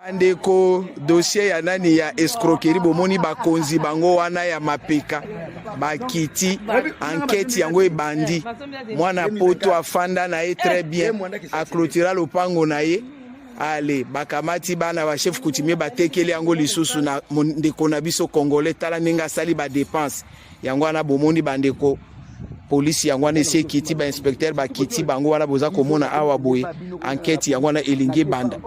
Bandeko dossier ya nani ya escroquerie bomoni bakonzi bango wana ya mapeka bakiti enquête yango ebandi mwana poto afanda na ye très bien aclotira lopango na ye ale bakamati bana ba chef coutumier batekeli yango lisusu na ndeko na biso congolais tala ndenge asali ba dépense yango wana bomoni bandeko police yango wana esi ekiti ba inspecteur bakiti bango wana boza komona awa boye enquête yango wana elingi banda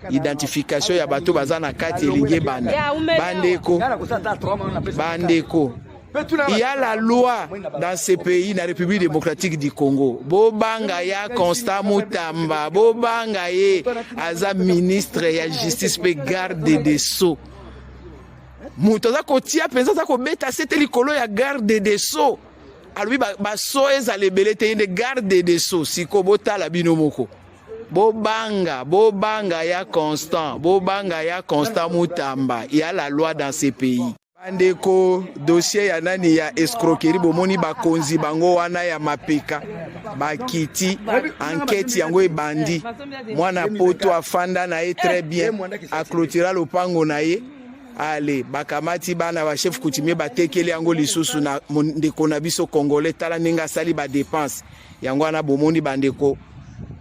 identification ya bato baza na kati elingi banda bandeko il y a la loi dans ce pays, la République démocratique du Congo. Bobanga ya Constant Mutamba, Bobanga ye aza ministre ya justice pe garde des sceaux. Mutoza kotia penza za ko beta sete likolo ya garde des sceaux. Alui ba so ezale belete inde garde des sceaux siko botala bino moko. Bobanga ya Constant Mutamba. Il y a la loi dans ce pays. Bandeko dossier ya nani ya escroquerie bomoni bakonzi bango wana ya mapeka bakiti enquête yango ebandi mwana poto afanda na ye très bien aclotira lopango na ye ale bakamati bana ba chef coutumier batekeli yango lisusu na ndeko na biso congolais tala ndenge asali ba dépense yango wana bomoni bandeko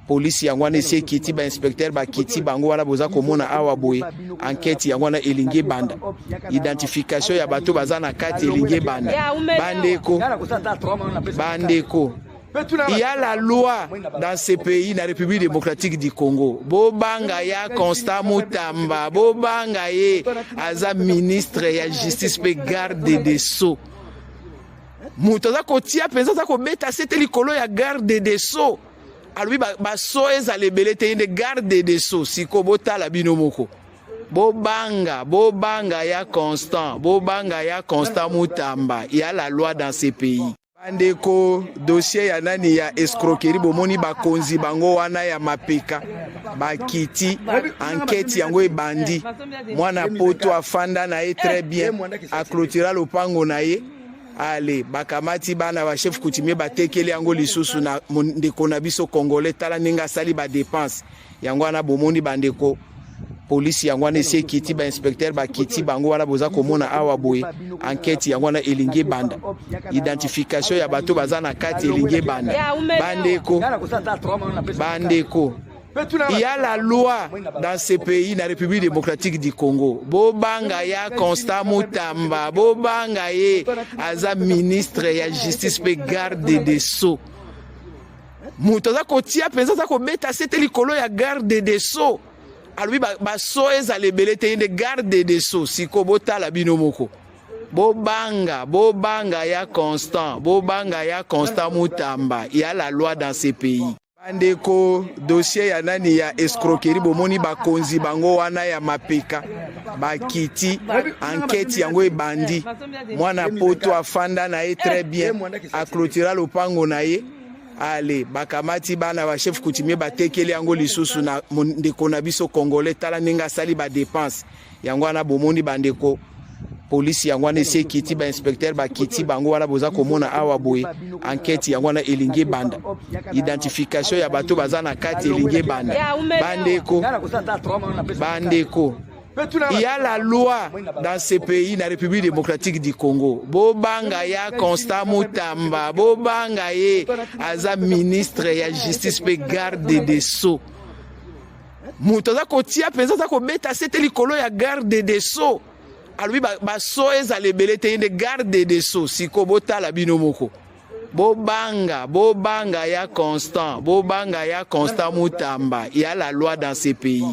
police yango wana esi ekiti ba inspecteur bakiti bango wana boza komona awa boye enquête yango wana elingi banda identification ya bato baza na kati elingi banda bandeko il y a la loi dans ce pays, la République démocratique du Congo. Bobanga ya Constant Mutamba, Bobanga ye aza ministre ya justice pe garde des sceaux. Mutoza kotia penza za ko beta sete likolo ya garde des sceaux. Alui ba so ezale belete inde garde des sceaux siko botala bino moko. Bobanga ya Constant Mutamba. Il y a la loi dans ce pays. Bandeko dossier ya nani ya escroquerie bomoni bakonzi bango wana ya mapeka bakiti enquête yango ebandi mwana poto afanda na ye très bien aclotira lopango na ye ale bakamati bana ba chef coutumier batekeli yango lisusu na ndeko na biso congolais tala ndenge asali ba dépense yango wana bomoni bandeko police yango wana esi ekiti ba inspecteur bakiti bango wana boza komona awa boye enquête yango wana elingi banda identification ya bato baza na kati elingi banda bandeko il y a la loi dans ce pays, la République démocratique du Congo. Bobanga ya Constant Mutamba, Bobanga ye aza ministre ya justice pe garde des sceaux. Mutoza kotia penza za ko beta sete likolo ya garde des sceaux. Alui ba so ezale belete inde garde des sceaux siko botala bino moko. Bobanga ya Constant Mutamba. Il y a la loi dans ce pays. Bandeko dossier ya nani ya escroquerie bomoni bakonzi bango wana ya mapeka bakiti enquête yango ebandi mwana poto afanda na ye très bien aclotira lopango na ye ale bakamati bana ba chef coutumier batekeli yango lisusu na ndeko na biso congolais tala ndenge asali ba dépense yango wana bomoni bandeko police yango wana esi ekiti ba inspecteur bakiti bango wana boza komona awa boye enquête yango wana elingi banda identification ya bato baza na kati elingi banda bandeko il y a la loi dans ce pays, la République démocratique du Congo. Bobanga ya Constant Mutamba, Bobanga ye aza ministre ya justice pe garde des sceaux. Mutoza kotia penza za ko beta sete likolo ya garde des sceaux. Alui ba so ezale belete inde garde des sceaux siko botala bino moko. Bobanga ya Constant Mutamba. Il y a la loi dans ce pays.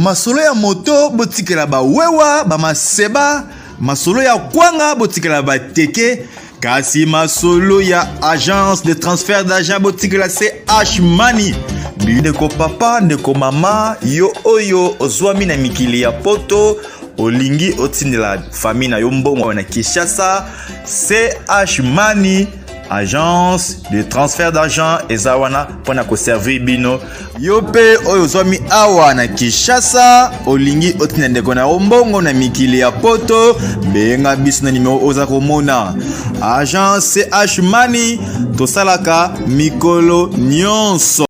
masolo ya moto botikela ba wewa ba maseba, masolo ya kwanga botikela ba teke, kasi masolo ya agence de transfert d'argent botikela CH Money. Ndeko papa, ndeko mama, yo oyo ozwami na mikili ya poto, olingi otindela famille na yo mbongo na Kinshasa, CH Money, agence de transfert d'argent ezawana pona ko servir bino. Yo pe oyo ozwami awa na Kinshasa, olingi otindela ndeko na mbongo na mikili ya poto, benga biso na numero oza komona. Agence CH Money, tosalaka mikolo nyonso.